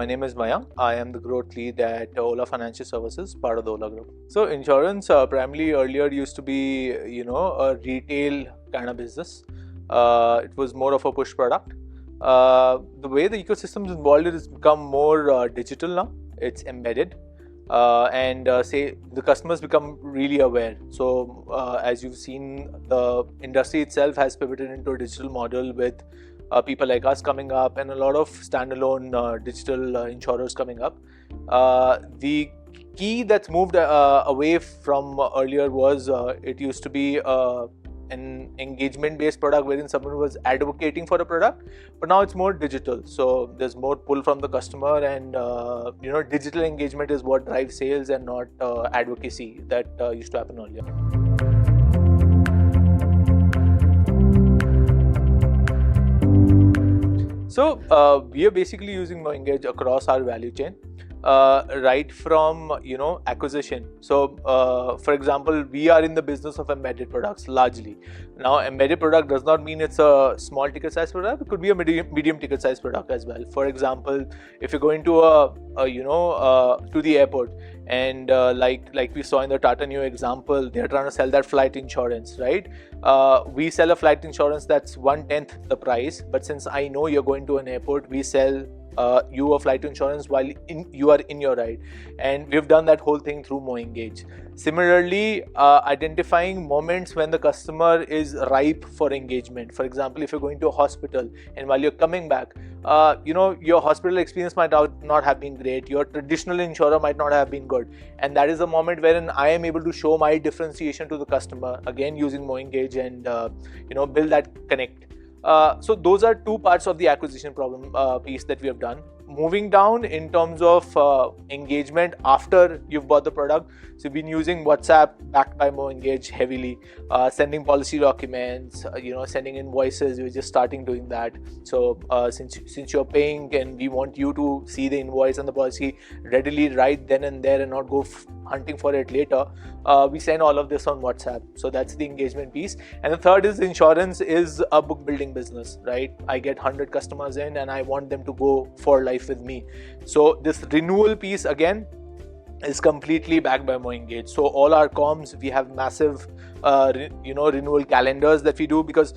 My name is Mayank. I am the growth lead at OLA Financial Services, part of the OLA group. So insurance primarily earlier used to be, a retail kind of business. It was more of a push product. The way the ecosystem is involved has become more digital now. It's embedded. Say the customers become really aware. So as you've seen, the industry itself has pivoted into a digital model with people like us coming up and a lot of standalone digital insurers coming up. The key that's moved away from earlier was it used to be an engagement-based product wherein someone was advocating for a product, but now it's more digital. So there's more pull from the customer, and digital engagement is what drives sales and not advocacy that used to happen earlier. So we are basically using MoEngage across our value chain, right from acquisition. So for example, we are in the business of embedded products largely. Now, embedded product does not mean it's a small ticket size product. It could be a medium ticket size product as well. For example, if you're going to to the airport, and like we saw in the Tata Neo example, they're trying to sell that flight insurance, right? We sell a flight insurance that's 1/10 the price, but since I know you're going to an airport, we sell you a flight insurance while you are in your ride, and we've done that whole thing through MoEngage. Similarly, identifying moments when the customer is ripe for engagement. For example, if you're going to a hospital and while you're coming back, your hospital experience might not have been great, your traditional insurer might not have been good, and that is the moment wherein I am able to show my differentiation to the customer, again using MoEngage, and build that connect. So those are two parts of the acquisition problem piece that we have done. Moving down in terms of engagement after you've bought the product, so we've been using WhatsApp backed by MoEngage heavily, sending policy documents, sending invoices. We're just starting doing that. So since you're paying and we want you to see the invoice and the policy readily right then and there and not go hunting for it later, we send all of this on WhatsApp. So that's the engagement piece. And the third is insurance is a book building business, right? I get 100 customers in and I want them to go for life with me. So this renewal piece again is completely backed by MoEngage. So all our comms, we have massive renewal calendars that we do, because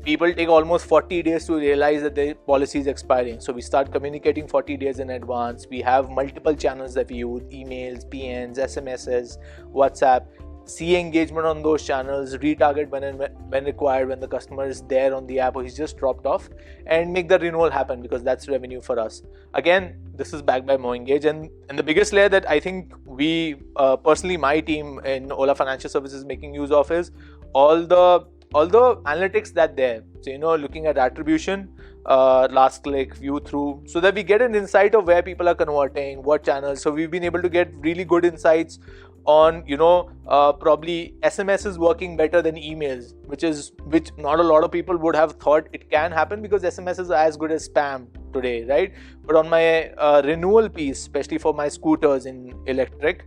people take almost 40 days to realize that their policy is expiring. So we start communicating 40 days in advance. We have multiple channels that we use: emails, PNs, SMSs, WhatsApp. See engagement on those channels, retarget when required, when the customer is there on the app or he's just dropped off, and make the renewal happen, because that's revenue for us. Again, this is backed by MoEngage, and the biggest layer that I think we personally, my team in OLA Financial Services, making use of is all the analytics that there. So looking at attribution, last click, view through, so that we get an insight of where people are converting, what channels. So we've been able to get really good insights on probably SMS is working better than emails, which not a lot of people would have thought it can happen, because SMS is as good as spam today, right? But on my renewal piece, especially for my scooters in electric,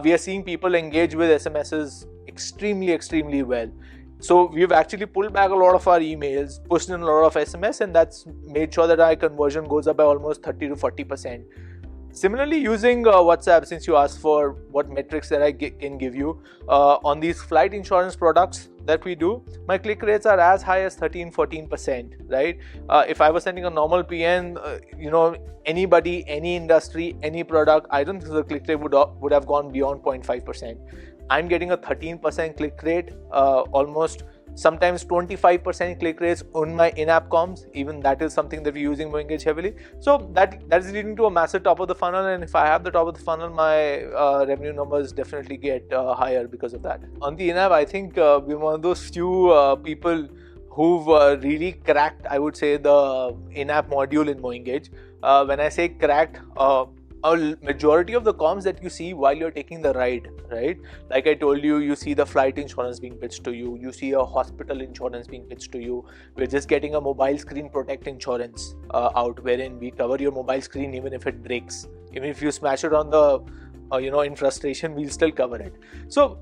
we are seeing people engage with SMSs extremely well. So we've actually pulled back a lot of our emails, pushed in a lot of SMS, and that's made sure that our conversion goes up by almost 30 to 40%. Similarly, using WhatsApp, since you asked for what metrics that I can give you, on these flight insurance products that we do, my click rates are as high as 13-14%, right? If I was sending a normal PN, anybody, any industry, any product, I don't think the click rate would have gone beyond 0.5%. I'm getting a 13% click rate, almost sometimes 25% click rates on my in-app comms. Even that is something that we're using MoEngage heavily. So that is leading to a massive top of the funnel, and if I have the top of the funnel, my revenue numbers definitely get higher because of that. On the in-app, I think we're one of those few people who've really cracked, I would say, the in-app module in MoEngage. When I say cracked, a majority of the comms that you see while you're taking the ride, right? Like I told you, you see the flight insurance being pitched to you, you see a hospital insurance being pitched to you. We're just getting a mobile screen protect insurance out, wherein we cover your mobile screen even if it breaks. Even if you smash it on the in frustration, we'll still cover it. So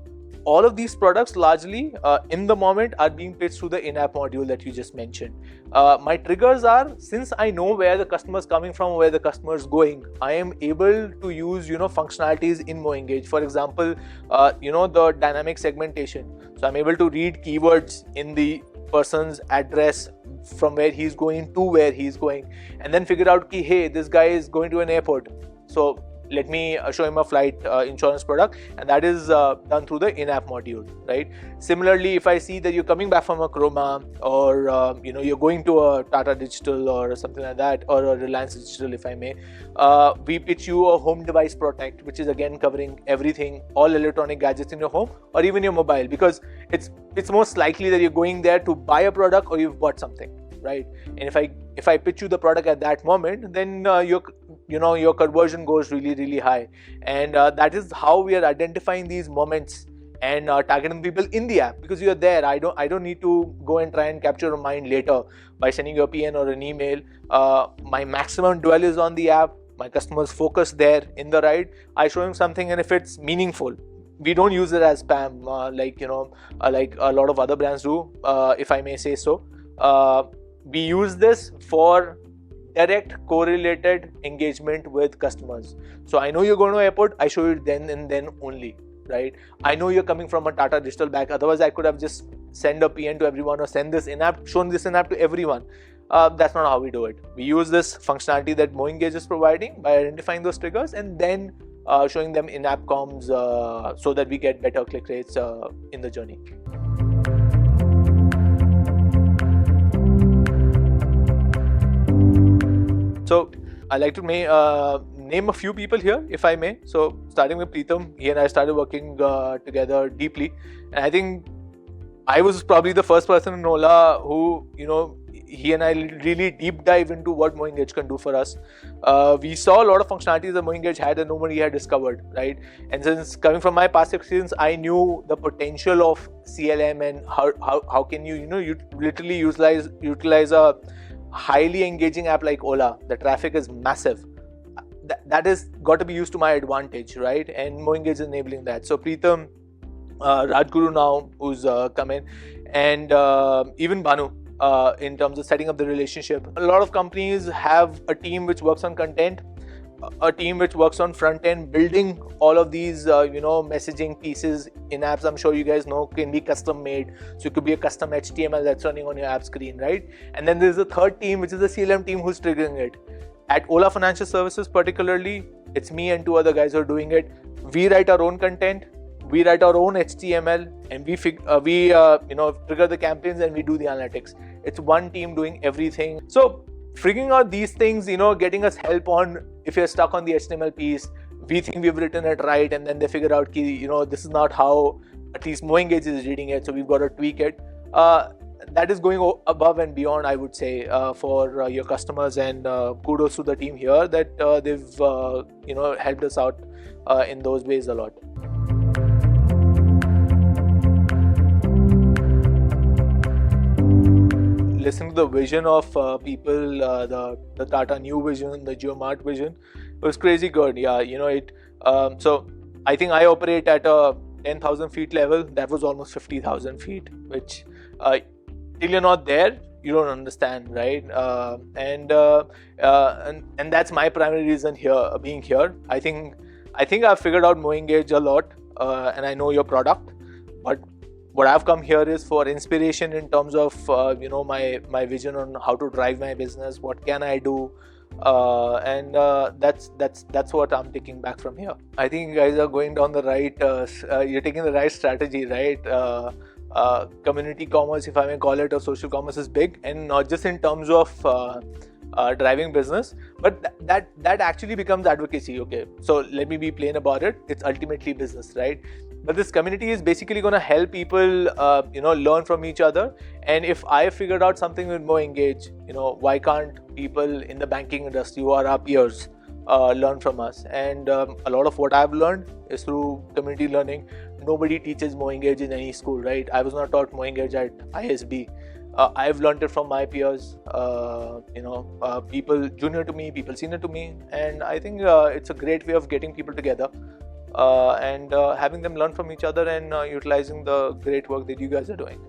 all of these products largely in the moment are being pitched through the in-app module that you just mentioned. My triggers are, since I know where the customer is coming from, where the customer is going, I am able to use functionalities in MoEngage. For example, the dynamic segmentation. So I'm able to read keywords in the person's address from where he's going to where he's going, and then figure out ki, hey, this guy is going to an airport, so let me show him a flight insurance product, and that is done through the in-app module, right? Similarly, if I see that you're coming back from a Chroma, or you're going to a Tata Digital or something like that, or a Reliance Digital, if I may, we pitch you a home device protect, which is again covering everything, all electronic gadgets in your home or even your mobile, because it's most likely that you're going there to buy a product or you've bought something, right? And if I pitch you the product at that moment, then your conversion goes really, really high. And that is how we are identifying these moments and targeting people in the app, because you are there. I don't need to go and try and capture your mind later by sending you a PN or an email. My maximum dwell is on the app. My customers focus there in the ride. I show him something, and if it's meaningful, we don't use it as spam like a lot of other brands do, if I may say so. We use this for direct correlated engagement with customers. So I know you're going to airport, I show you then and then only, right? I know you're coming from a Tata Digital bag, otherwise I could have just send a PN to everyone or send this in-app, shown this in-app to everyone. That's not how we do it. We use this functionality that MoEngage is providing by identifying those triggers and then showing them in-app comms so that we get better click rates in the journey. So I like to name a few people here, if I may. So starting with Preetham, he and I started working together deeply, and I think I was probably the first person in OLA who, he and I really deep dive into what MoEngage can do for us. We saw a lot of functionalities that MoEngage had and nobody had discovered, right? And since coming from my past experience, I knew the potential of CLM and how can you literally utilize a highly engaging app like Ola. The traffic is massive. That is got to be used to my advantage, right? And MoEngage is enabling that. So Preetham, Rajguru now, who's come in, and even Banu, in terms of setting up the relationship. A lot of companies have a team which works on content, a team which works on front end, building all of these messaging pieces in apps. I'm sure you guys know can be custom made, so it could be a custom HTML that's running on your app screen, right? And then there's a third team, which is the CLM team, who's triggering it. At OLA Financial Services particularly, it's me and two other guys who are doing it. We write our own content, we write our own HTML, and we trigger the campaigns and we do the analytics. It's one team doing everything. So figuring out these things, getting us help on if you're stuck on the HTML piece, we think we've written it right, and then they figure out this is not how at least MoEngage is reading it, so we've got to tweak it. That is going above and beyond, I would say, for your customers, and kudos to the team here that they've helped us out in those ways a lot. Listening to the vision of people, the Tata new vision, the JioMart vision, it was crazy good. Yeah, so I think I operate at a 10,000 feet level. That was almost 50,000 feet, which till you're not there, you don't understand, right? And that's my primary reason here, being here. I think I've figured out MoEngage a lot, and I know your product, but what I've come here is for inspiration in terms of my vision on how to drive my business, what can I do, and that's what I'm taking back from here. I think you guys are going down the right, you're taking the right strategy, right? Community commerce, if I may call it, or social commerce is big, and not just in terms of driving business, but that actually becomes advocacy. Okay, so let me be plain about it. It's ultimately business, right? But this community is basically going to help people, learn from each other. And if I figured out something with MoEngage, why can't people in the banking industry who are our peers learn from us? And a lot of what I've learned is through community learning. Nobody teaches MoEngage in any school, right? I was not taught MoEngage at ISB. I've learned it from my peers, people junior to me, people senior to me, and I think it's a great way of getting people together. and having them learn from each other and utilizing the great work that you guys are doing.